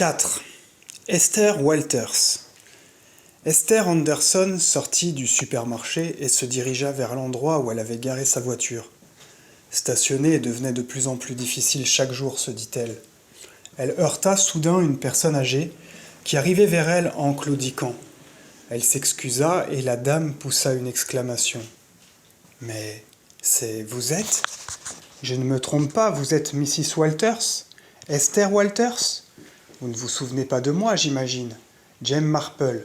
4. Esther Walters. Esther Anderson sortit du supermarché et se dirigea vers l'endroit où elle avait garé sa voiture. Stationner devenait de plus en plus difficile chaque jour, se dit-elle. Elle heurta soudain une personne âgée qui arrivait vers elle en claudiquant. Elle s'excusa et la dame poussa une exclamation. « Mais vous êtes ? Je ne me trompe pas, vous êtes Mrs. Walters ? Esther Walters ? Vous ne vous souvenez pas de moi, j'imagine. Jem Marple.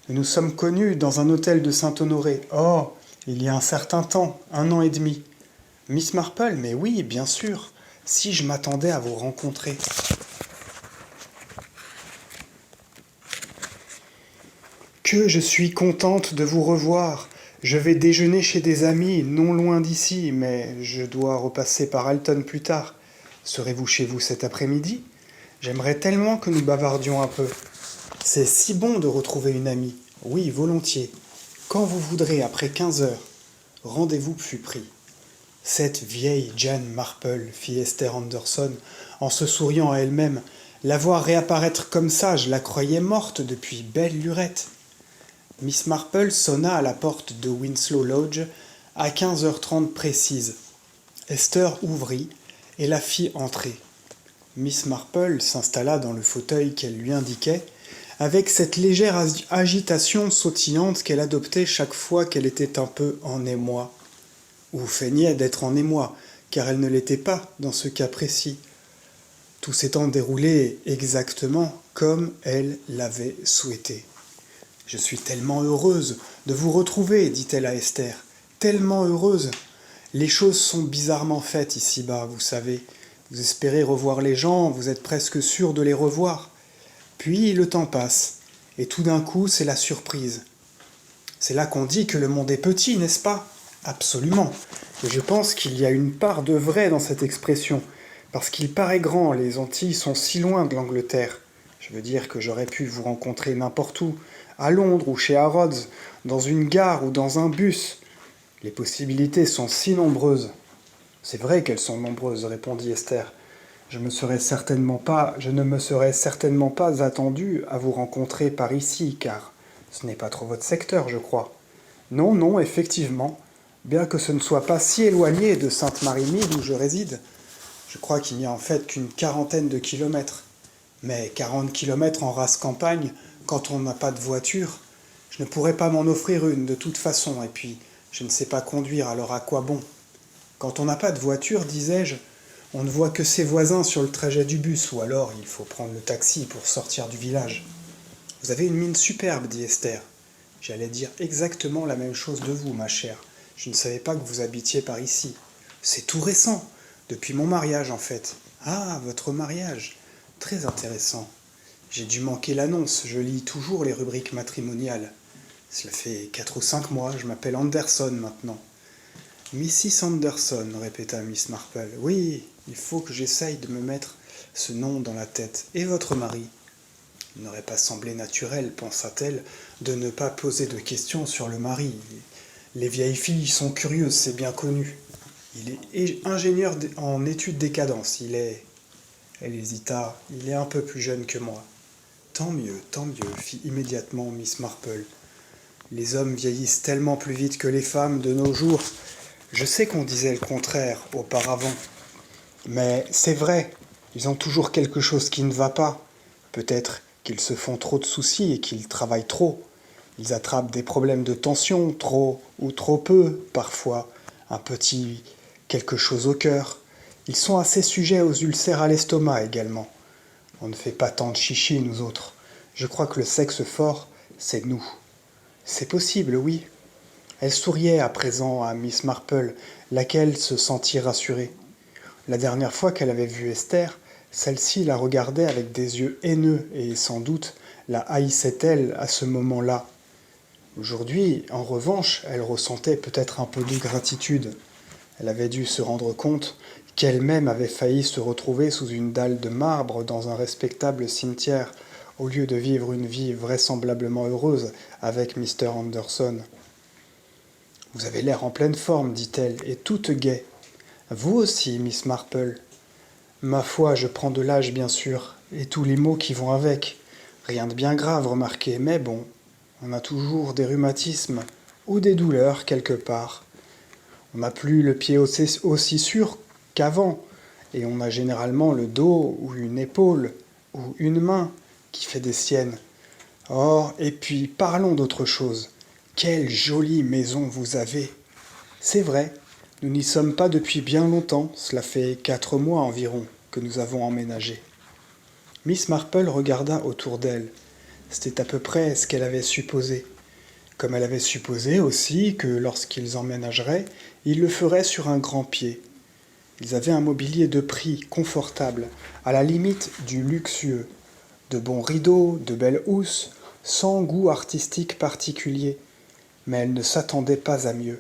Nous nous sommes connus dans un hôtel de Saint-Honoré. Oh, il y a un certain temps, 1 an et demi. Miss Marple, mais oui, bien sûr. Si je m'attendais à vous rencontrer. Que je suis contente de vous revoir. Je vais déjeuner chez des amis, non loin d'ici, mais je dois repasser par Alton plus tard. Serez-vous chez vous cet après-midi ? J'aimerais tellement que nous bavardions un peu. C'est si bon de retrouver une amie. Oui, volontiers. Quand vous voudrez, après 15 heures. Rendez-vous fut pris. Cette vieille Jane Marple, fit Esther Anderson, en se souriant à elle-même. La voir réapparaître comme ça, je la croyais morte depuis belle lurette. Miss Marple sonna à la porte de Winslow Lodge à 15h30 précise. Esther ouvrit et la fit entrer. Miss Marple s'installa dans le fauteuil qu'elle lui indiquait, avec cette légère agitation sautillante qu'elle adoptait chaque fois qu'elle était un peu en émoi. Ou feignait d'être en émoi, car elle ne l'était pas dans ce cas précis. Tout s'étant déroulé exactement comme elle l'avait souhaité. « Je suis tellement heureuse de vous retrouver, dit-elle à Esther. Tellement heureuse. Les choses sont bizarrement faites ici-bas, vous savez. Vous espérez revoir les gens, vous êtes presque sûr de les revoir. Puis le temps passe, et tout d'un coup, c'est la surprise. C'est là qu'on dit que le monde est petit, n'est-ce pas ? Absolument. Et je pense qu'il y a une part de vrai dans cette expression, parce qu'il paraît grand, les Antilles sont si loin de l'Angleterre. Je veux dire que j'aurais pu vous rencontrer n'importe où, à Londres ou chez Harrods, dans une gare ou dans un bus. Les possibilités sont si nombreuses. C'est vrai qu'elles sont nombreuses, répondit Esther. Je ne me serais certainement pas attendu à vous rencontrer par ici, car ce n'est pas trop votre secteur, je crois. Non, effectivement, bien que ce ne soit pas si éloigné de Sainte-Marie-Mide où je réside. Je crois qu'il n'y a en fait qu'une 40aine de kilomètres. Mais 40 kilomètres en race campagne, quand on n'a pas de voiture, je ne pourrais pas m'en offrir une de toute façon, et puis je ne sais pas conduire, alors à quoi bon ? Quand on n'a pas de voiture, disais-je, on ne voit que ses voisins sur le trajet du bus, ou alors il faut prendre le taxi pour sortir du village. Vous avez une mine superbe, dit Esther. J'allais dire exactement la même chose de vous, ma chère. Je ne savais pas que vous habitiez par ici. C'est tout récent, depuis mon mariage en fait. Ah, votre mariage. Très intéressant. J'ai dû manquer l'annonce, je lis toujours les rubriques matrimoniales. Cela fait 4 ou 5 mois, je m'appelle Anderson maintenant. Mrs. Anderson, répéta Miss Marple. Oui, il faut que j'essaye de me mettre ce nom dans la tête. Et votre mari ? Il n'aurait pas semblé naturel, pensa-t-elle, de ne pas poser de questions sur le mari. Les vieilles filles sont curieuses, c'est bien connu. Il est ingénieur en études des cadences. Elle hésita. Il est un peu plus jeune que moi. Tant mieux, fit immédiatement Miss Marple. Les hommes vieillissent tellement plus vite que les femmes de nos jours. Je sais qu'on disait le contraire auparavant. Mais c'est vrai, ils ont toujours quelque chose qui ne va pas. Peut-être qu'ils se font trop de soucis et qu'ils travaillent trop. Ils attrapent des problèmes de tension, trop ou trop peu, parfois. Un petit quelque chose au cœur. Ils sont assez sujets aux ulcères à l'estomac également. On ne fait pas tant de chichi, nous autres. Je crois que le sexe fort, c'est nous. C'est possible, oui. Elle souriait à présent à Miss Marple, laquelle se sentit rassurée. La dernière fois qu'elle avait vu Esther, celle-ci la regardait avec des yeux haineux et sans doute la haïssait-elle à ce moment-là. Aujourd'hui, en revanche, elle ressentait peut-être un peu de gratitude. Elle avait dû se rendre compte qu'elle-même avait failli se retrouver sous une dalle de marbre dans un respectable cimetière, au lieu de vivre une vie vraisemblablement heureuse avec Mr. Anderson. « Vous avez l'air en pleine forme, dit-elle, et toute gaie. Vous aussi, Miss Marple. Ma foi, je prends de l'âge, bien sûr, et tous les maux qui vont avec. Rien de bien grave, remarquez, mais bon, on a toujours des rhumatismes ou des douleurs quelque part. On n'a plus le pied aussi sûr qu'avant, et on a généralement le dos ou une épaule ou une main qui fait des siennes. Oh, et puis parlons d'autre chose. Quelle jolie maison vous avez! C'est vrai, nous n'y sommes pas depuis bien longtemps, cela fait 4 mois environ que nous avons emménagé. Miss Marple regarda autour d'elle. C'était à peu près ce qu'elle avait supposé. Comme elle avait supposé aussi que lorsqu'ils emménageraient, ils le feraient sur un grand pied. Ils avaient un mobilier de prix confortable, à la limite du luxueux. De bons rideaux, de belles housses, sans goût artistique particulier. Mais elle ne s'attendait pas à mieux.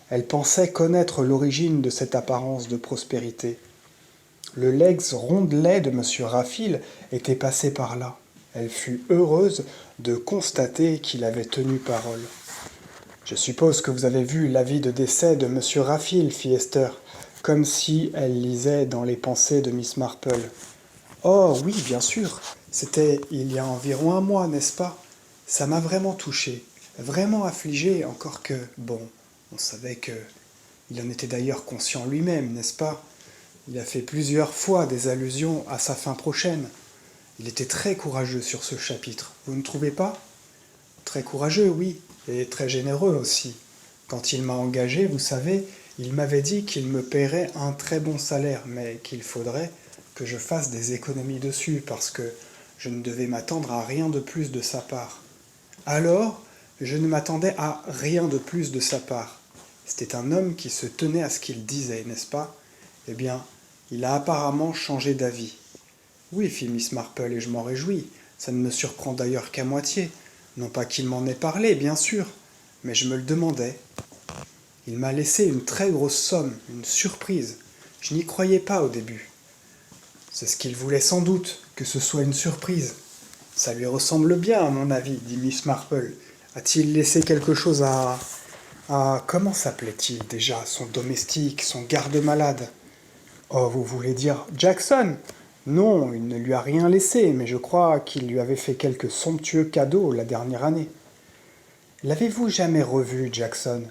Elle pensait connaître l'origine de cette apparence de prospérité. Le legs rondelet de M. Raffil était passé par là. Elle fut heureuse de constater qu'il avait tenu parole. Je suppose que vous avez vu l'avis de décès de M. Raffil, fit Esther, comme si elle lisait dans les pensées de Miss Marple. Oh oui, bien sûr, c'était il y a environ 1 mois, n'est-ce pas? Ça m'a vraiment touché, vraiment affligé, encore que, bon, on savait que... Il en était d'ailleurs conscient lui-même, n'est-ce pas? Il a fait plusieurs fois des allusions à sa fin prochaine. Il était très courageux sur ce chapitre, vous ne trouvez pas? Très courageux, oui, et très généreux aussi. Quand il m'a engagé, vous savez, il m'avait dit qu'il me paierait un très bon salaire, mais qu'il faudrait que je fasse des économies dessus, parce que je ne devais m'attendre à rien de plus de sa part. Alors, je ne m'attendais à rien de plus de sa part. C'était un homme qui se tenait à ce qu'il disait, n'est-ce pas? Eh bien, il a apparemment changé d'avis. Oui, fit Miss Marple, et je m'en réjouis. Ça ne me surprend d'ailleurs qu'à moitié. Non pas qu'il m'en ait parlé, bien sûr, mais je me le demandais. Il m'a laissé une très grosse somme, une surprise. Je n'y croyais pas au début. C'est ce qu'il voulait sans doute, que ce soit une surprise. Ça lui ressemble bien, à mon avis, dit Miss Marple. A-t-il laissé quelque chose comment s'appelait-il déjà, son domestique, son garde-malade? Oh, vous voulez dire Jackson? Non, il ne lui a rien laissé, mais je crois qu'il lui avait fait quelques somptueux cadeaux la dernière année. L'avez-vous jamais revu, Jackson?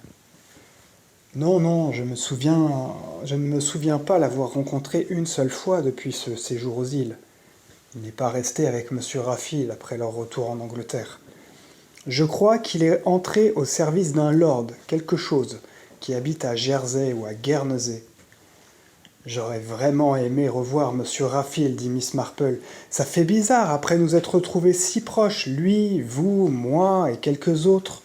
Non, non, je ne me souviens pas l'avoir rencontré une seule fois depuis ce séjour aux îles. Il n'est pas resté avec M. Raffil après leur retour en Angleterre. Je crois qu'il est entré au service d'un lord, quelque chose, qui habite à Jersey ou à Guernesey. J'aurais vraiment aimé revoir M. Raffil, dit Miss Marple. Ça fait bizarre, après nous être retrouvés si proches, lui, vous, moi et quelques autres.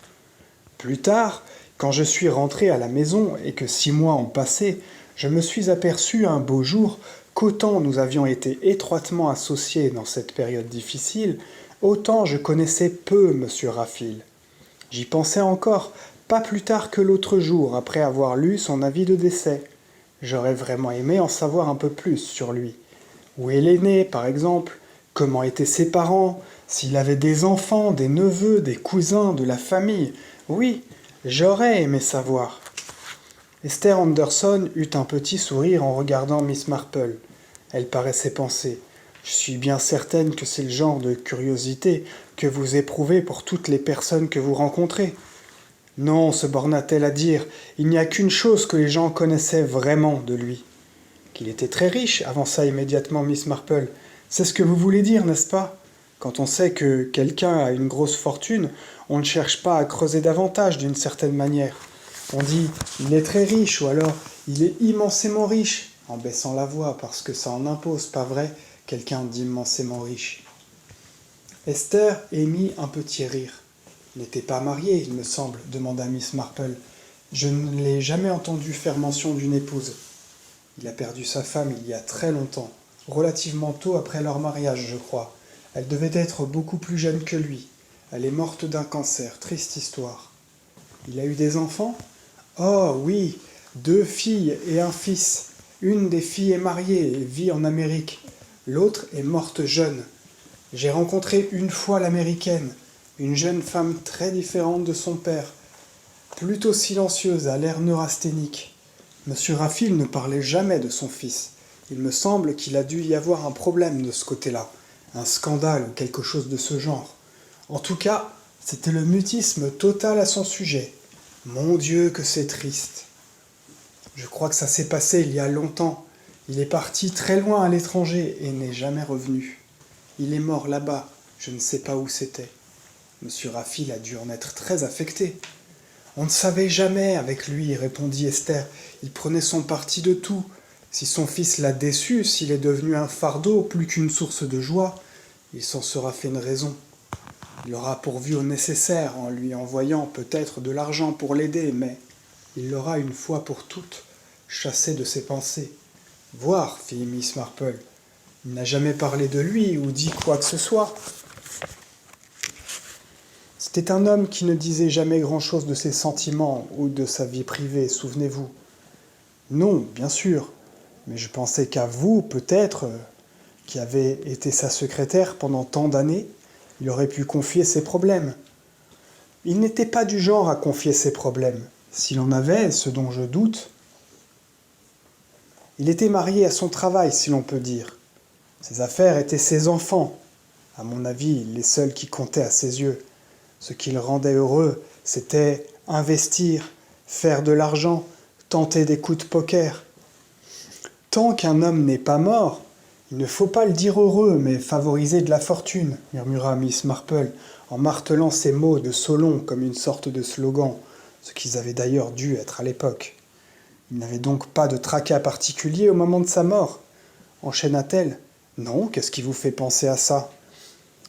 Plus tard, quand je suis rentré à la maison et que 6 mois ont passé, je me suis aperçu un beau jour qu'autant nous avions été étroitement associés dans cette période difficile, autant je connaissais peu M. Raffil. J'y pensais encore, pas plus tard que l'autre jour, après avoir lu son avis de décès. J'aurais vraiment aimé en savoir un peu plus sur lui. Où est l'aîné, par exemple? Comment étaient ses parents? S'il avait des enfants, des neveux, des cousins, de la famille? Oui, j'aurais aimé savoir. Esther Anderson eut un petit sourire en regardant Miss Marple. Elle paraissait penser. Je suis bien certaine que c'est le genre de curiosité que vous éprouvez pour toutes les personnes que vous rencontrez. Non, se borna-t-elle à dire, il n'y a qu'une chose que les gens connaissaient vraiment de lui. Qu'il était très riche, avança immédiatement Miss Marple. C'est ce que vous voulez dire, n'est-ce pas? Quand on sait que quelqu'un a une grosse fortune, on ne cherche pas à creuser davantage d'une certaine manière. On dit il est très riche ou alors il est immensément riche, en baissant la voix parce que ça en impose, pas vrai, quelqu'un d'immensément riche. Esther émit un petit rire. N'était pas marié, il me semble, demanda Miss Marple. Je ne l'ai jamais entendu faire mention d'une épouse. Il a perdu sa femme il y a très longtemps, relativement tôt après leur mariage, je crois. Elle devait être beaucoup plus jeune que lui. Elle est morte d'un cancer, triste histoire. Il a eu des enfants? Oh oui, 2 filles et un fils. Une des filles est mariée et vit en Amérique. L'autre est morte jeune. J'ai rencontré une fois l'américaine, une jeune femme très différente de son père, plutôt silencieuse, à l'air neurasthénique. Monsieur Raffil ne parlait jamais de son fils. Il me semble qu'il a dû y avoir un problème de ce côté-là, un scandale ou quelque chose de ce genre. En tout cas, c'était le mutisme total à son sujet. Mon Dieu, que c'est triste. Je crois que ça s'est passé il y a longtemps. Il est parti très loin à l'étranger et n'est jamais revenu. Il est mort là-bas, je ne sais pas où c'était. Monsieur Raffil a dû en être très affecté. On ne savait jamais avec lui, répondit Esther. Il prenait son parti de tout. Si son fils l'a déçu, s'il est devenu un fardeau plus qu'une source de joie, il s'en sera fait une raison. Il aura pourvu au nécessaire en lui envoyant peut-être de l'argent pour l'aider, mais il l'aura une fois pour toutes chassé de ses pensées. Voir, fit Miss Marple. Il n'a jamais parlé de lui ou dit quoi que ce soit. C'était un homme qui ne disait jamais grand-chose de ses sentiments ou de sa vie privée, souvenez-vous. Non, bien sûr, mais je pensais qu'à vous, peut-être, qui avez été sa secrétaire pendant tant d'années, il aurait pu confier ses problèmes. Il n'était pas du genre à confier ses problèmes. S'il en avait, ce dont je doute, il était marié à son travail, si l'on peut dire. Ses affaires étaient ses enfants, à mon avis, les seuls qui comptaient à ses yeux. Ce qui le rendait heureux, c'était investir, faire de l'argent, tenter des coups de poker. Tant qu'un homme n'est pas mort, il ne faut pas le dire heureux, mais favoriser de la fortune, murmura Miss Marple, en martelant ces mots de Solon comme une sorte de slogan, ce qu'ils avaient d'ailleurs dû être à l'époque. Il n'avait donc pas de tracas particulier au moment de sa mort, enchaîna-t-elle. Non, qu'est-ce qui vous fait penser à ça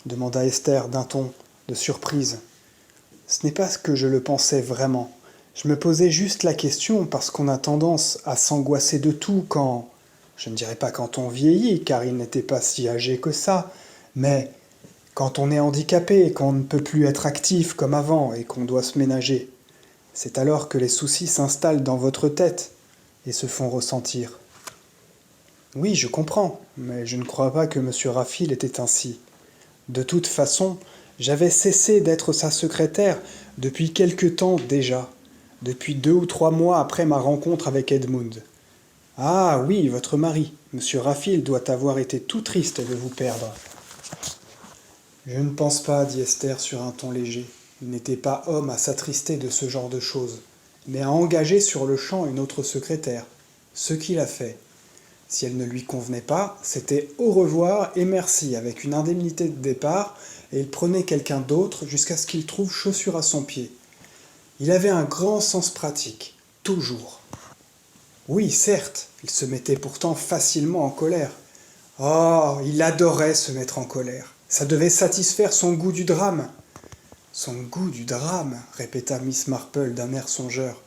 demanda Esther d'un ton de surprise. Ce n'est pas ce que je le pensais vraiment. Je me posais juste la question parce qu'on a tendance à s'angoisser de tout quand... Je ne dirais pas quand on vieillit, car il n'était pas si âgé que ça, mais quand on est handicapé, qu'on ne peut plus être actif comme avant et qu'on doit se ménager. C'est alors que les soucis s'installent dans votre tête et se font ressentir. Oui, je comprends, mais je ne crois pas que M. Raffil était ainsi. De toute façon, j'avais cessé d'être sa secrétaire depuis quelque temps déjà, depuis 2 ou 3 mois après ma rencontre avec Edmund. Ah oui, votre mari, M. Raffil, doit avoir été tout triste de vous perdre. Je ne pense pas, dit Esther sur un ton léger. Il n'était pas homme à s'attrister de ce genre de choses, mais à engager sur le champ une autre secrétaire, ce qu'il a fait. Si elle ne lui convenait pas, c'était au revoir et merci avec une indemnité de départ, et il prenait quelqu'un d'autre jusqu'à ce qu'il trouve chaussure à son pied. Il avait un grand sens pratique, toujours. Oui, certes, il se mettait pourtant facilement en colère. Oh, il adorait se mettre en colère. Ça devait satisfaire son goût du drame. Son goût du drame, répéta Miss Marple d'un air songeur.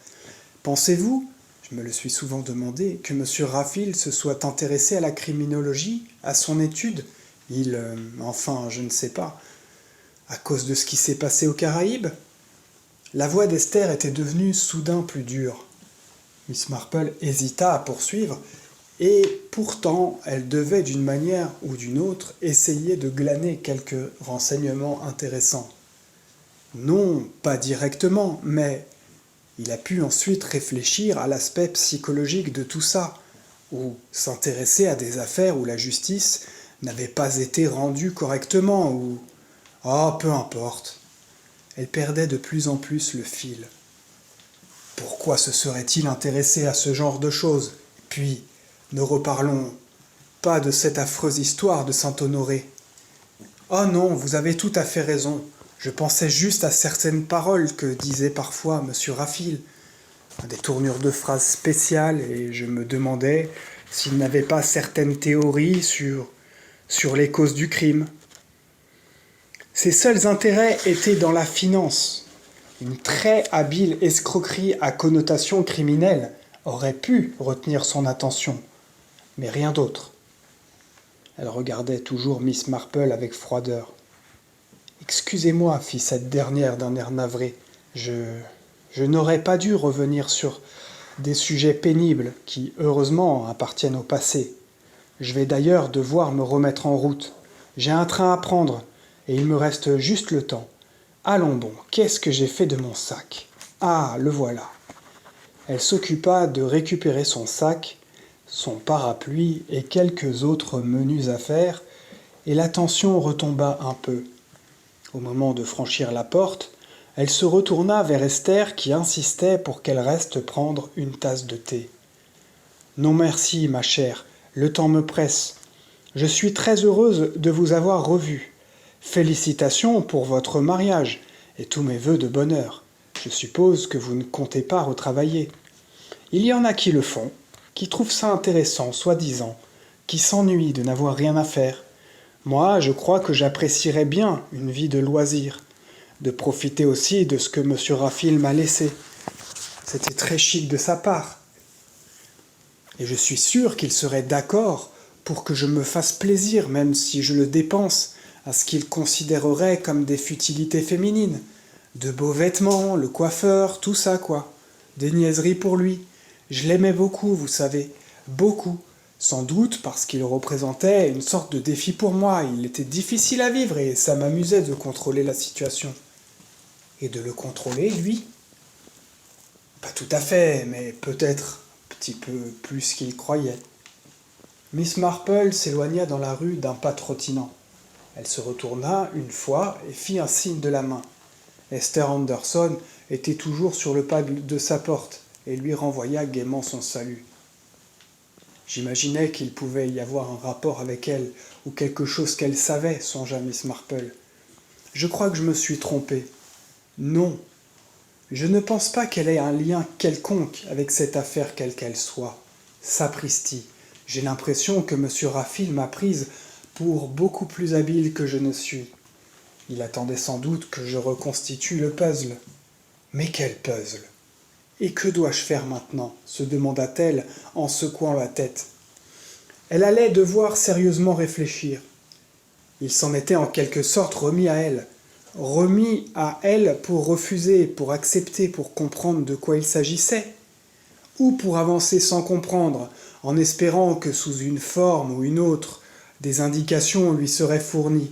Pensez-vous, je me le suis souvent demandé, que M. Raffil se soit intéressé à la criminologie, à son étude? Enfin, je ne sais pas. À cause de ce qui s'est passé aux Caraïbes? La voix d'Esther était devenue soudain plus dure. Miss Marple hésita à poursuivre, et pourtant elle devait d'une manière ou d'une autre essayer de glaner quelques renseignements intéressants. Non, pas directement, mais il a pu ensuite réfléchir à l'aspect psychologique de tout ça, ou s'intéresser à des affaires où la justice n'avait pas été rendue correctement, ou... Ah, peu importe. Elle perdait de plus en plus le fil. Pourquoi se serait-il intéressé à ce genre de choses? Puis, ne reparlons pas de cette affreuse histoire de Saint-Honoré. Oh non, vous avez tout à fait raison. Je pensais juste à certaines paroles que disait parfois M. Raffil, à des tournures de phrases spéciales, et je me demandais s'il n'avait pas certaines théories sur les causes du crime. Ses seuls intérêts étaient dans la finance. Une très habile escroquerie à connotation criminelle aurait pu retenir son attention, mais rien d'autre. Elle regardait toujours Miss Marple avec froideur. « Excusez-moi, fit cette dernière d'un air navré, je n'aurais pas dû revenir sur des sujets pénibles qui, heureusement, appartiennent au passé. Je vais d'ailleurs devoir me remettre en route. J'ai un train à prendre, et il me reste juste le temps. Allons bon, qu'est-ce que j'ai fait de mon sac? Ah, le voilà. » Elle s'occupa de récupérer son sac, son parapluie et quelques autres menues affaires, et la tension retomba un peu. Au moment de franchir la porte, elle se retourna vers Esther qui insistait pour qu'elle reste prendre une tasse de thé. « Non merci, ma chère, le temps me presse. Je suis très heureuse de vous avoir revu. Félicitations pour votre mariage et tous mes vœux de bonheur. Je suppose que vous ne comptez pas retravailler. Il y en a qui le font, qui trouvent ça intéressant, soi-disant, qui s'ennuient de n'avoir rien à faire. Moi, je crois que j'apprécierais bien une vie de loisir, de profiter aussi de ce que M. Raphaël m'a laissé. C'était très chic de sa part. Et je suis sûr qu'il serait d'accord pour que je me fasse plaisir, même si je le dépense, à ce qu'il considérerait comme des futilités féminines. De beaux vêtements, le coiffeur, tout ça quoi. Des niaiseries pour lui. Je l'aimais beaucoup, vous savez, beaucoup. Sans doute parce qu'il représentait une sorte de défi pour moi. Il était difficile à vivre et ça m'amusait de contrôler la situation. Et de le contrôler, lui? Pas tout à fait, mais peut-être un petit peu plus qu'il croyait. Miss Marple s'éloigna dans la rue d'un pas trottinant. Elle se retourna une fois et fit un signe de la main. Esther Anderson était toujours sur le pas de sa porte et lui renvoya gaiement son salut. J'imaginais qu'il pouvait y avoir un rapport avec elle, ou quelque chose qu'elle savait, songea Miss Marple. Je crois que je me suis trompée. Non, je ne pense pas qu'elle ait un lien quelconque avec cette affaire quelle qu'elle soit. Sapristi, j'ai l'impression que M. Raphaël m'a prise pour beaucoup plus habile que je ne suis. Il attendait sans doute que je reconstitue le puzzle. Mais quel puzzle? Et que dois-je faire maintenant? Se demanda-t-elle en secouant la tête. Elle allait devoir sérieusement réfléchir. Il s'en était en quelque sorte remis à elle pour refuser, pour accepter, pour comprendre de quoi il s'agissait, ou pour avancer sans comprendre, en espérant que sous une forme ou une autre, des indications lui seraient fournies.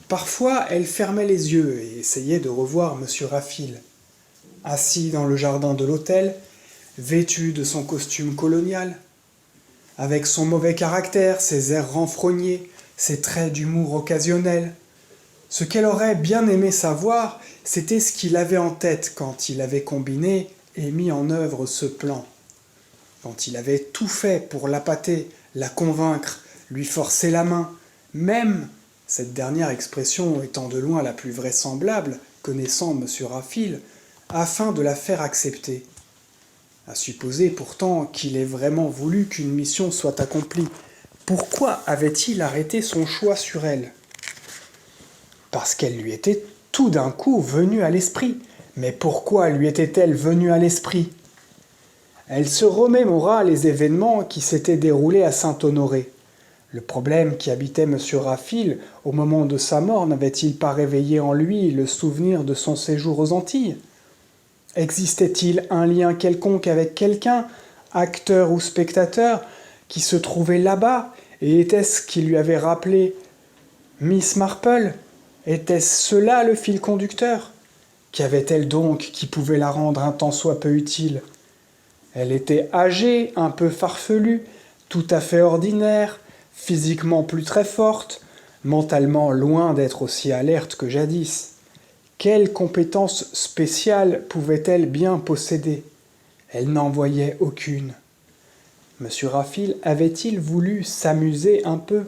Parfois, elle fermait les yeux et essayait de revoir M. Raphaël. Assis dans le jardin de l'hôtel, vêtu de son costume colonial, avec son mauvais caractère, ses airs renfrognés, ses traits d'humour occasionnels. Ce qu'elle aurait bien aimé savoir, c'était ce qu'il avait en tête quand il avait combiné et mis en œuvre ce plan. Quand il avait tout fait pour l'appâter, la convaincre, lui forcer la main, même, cette dernière expression étant de loin la plus vraisemblable, connaissant M. Raphaël, afin de la faire accepter. À supposer pourtant qu'il ait vraiment voulu qu'une mission soit accomplie. Pourquoi avait-il arrêté son choix sur elle? Parce qu'elle lui était tout d'un coup venue à l'esprit. Mais pourquoi lui était-elle venue à l'esprit? Elle se remémora les événements qui s'étaient déroulés à Saint-Honoré. Le problème qui habitait M. Raphaël au moment de sa mort n'avait-il pas réveillé en lui le souvenir de son séjour aux Antilles? Existait-il un lien quelconque avec quelqu'un, acteur ou spectateur, qui se trouvait là-bas, et était-ce qui lui avait rappelé Miss Marple? Était-ce cela le fil conducteur? Qu'avait-elle donc qui pouvait la rendre un tant soit peu utile? Elle était âgée, un peu farfelue, tout à fait ordinaire, physiquement plus très forte, mentalement loin d'être aussi alerte que jadis. Quelle compétence spéciale pouvait-elle bien posséder? Elle n'en voyait aucune. M. Raphaël avait-il voulu s'amuser un peu?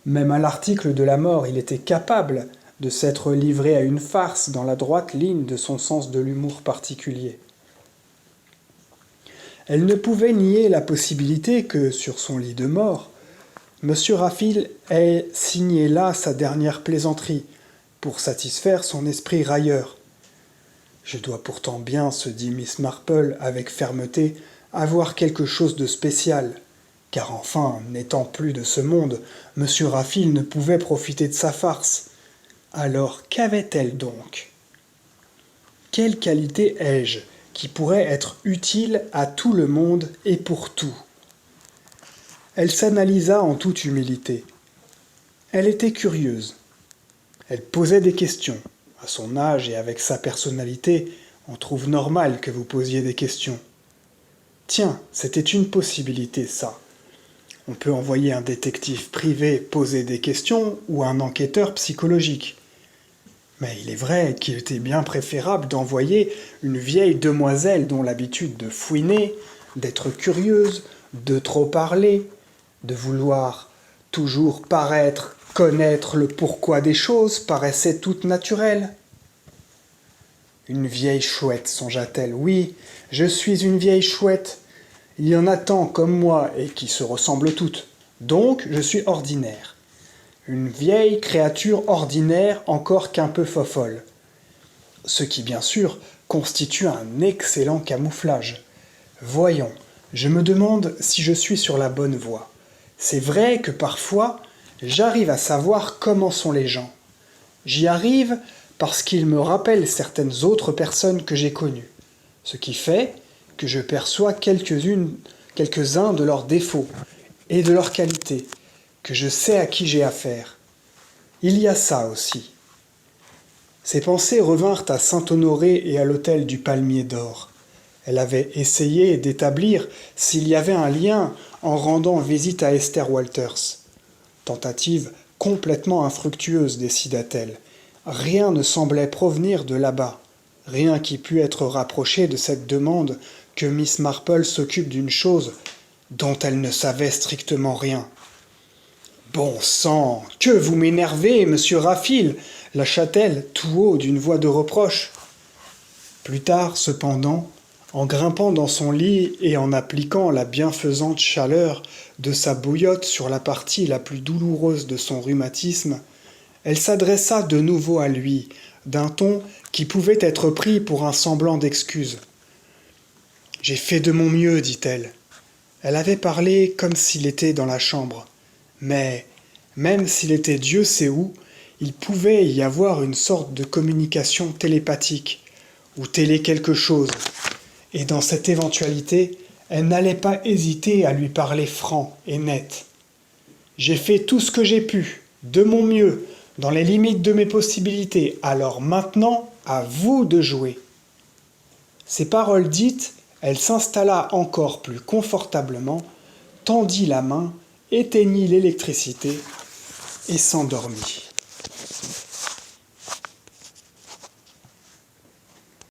Même à l'article de la mort, il était capable de s'être livré à une farce dans la droite ligne de son sens de l'humour particulier. Elle ne pouvait nier la possibilité que, sur son lit de mort, M. Raphaël ait signé là sa dernière plaisanterie, pour satisfaire son esprit railleur. Je dois pourtant bien, se dit Miss Marple avec fermeté, avoir quelque chose de spécial, car enfin, n'étant plus de ce monde, M. Raphaël ne pouvait profiter de sa farce. Alors qu'avait-elle donc? Quelle qualité ai-je qui pourrait être utile à tout le monde et pour tout? Elle s'analysa en toute humilité. Elle était curieuse. Elle posait des questions. À son âge et avec sa personnalité, on trouve normal que vous posiez des questions. Tiens, c'était une possibilité, ça. On peut envoyer un détective privé poser des questions ou un enquêteur psychologique. Mais il est vrai qu'il était bien préférable d'envoyer une vieille demoiselle dont l'habitude de fouiner, d'être curieuse, de trop parler, de vouloir toujours paraître connaître le pourquoi des choses paraissait toute naturelle. Une vieille chouette, songea-t-elle. Oui, je suis une vieille chouette. Il y en a tant comme moi et qui se ressemblent toutes. Donc, je suis ordinaire. Une vieille créature ordinaire encore qu'un peu fofolle. Ce qui, bien sûr, constitue un excellent camouflage. Voyons, je me demande si je suis sur la bonne voie. C'est vrai que parfois, j'arrive à savoir comment sont les gens. J'y arrive parce qu'ils me rappellent certaines autres personnes que j'ai connues. Ce qui fait que je perçois quelques-uns de leurs défauts et de leurs qualités, que je sais à qui j'ai affaire. Il y a ça aussi. Ses pensées revinrent à Saint-Honoré et à l'hôtel du Palmier d'Or. Elle avait essayé d'établir s'il y avait un lien en rendant visite à Esther Walters. Tentative complètement infructueuse, décida-t-elle. Rien ne semblait provenir de là-bas, rien qui pût être rapproché de cette demande que Miss Marple s'occupe d'une chose dont elle ne savait strictement rien. « Bon sang, que vous m'énervez, monsieur Raffil !» lâcha-t-elle tout haut d'une voix de reproche. Plus tard, cependant, en grimpant dans son lit et en appliquant la bienfaisante chaleur de sa bouillotte sur la partie la plus douloureuse de son rhumatisme, elle s'adressa de nouveau à lui, d'un ton qui pouvait être pris pour un semblant d'excuse. « J'ai fait de mon mieux, dit-elle. » Elle avait parlé comme s'il était dans la chambre. Mais, même s'il était Dieu sait où, il pouvait y avoir une sorte de communication télépathique, ou télé quelque chose. Et dans cette éventualité, elle n'allait pas hésiter à lui parler franc et net. « J'ai fait tout ce que j'ai pu, de mon mieux, dans les limites de mes possibilités, alors maintenant, à vous de jouer. » Ces paroles dites, elle s'installa encore plus confortablement, tendit la main, éteignit l'électricité et s'endormit.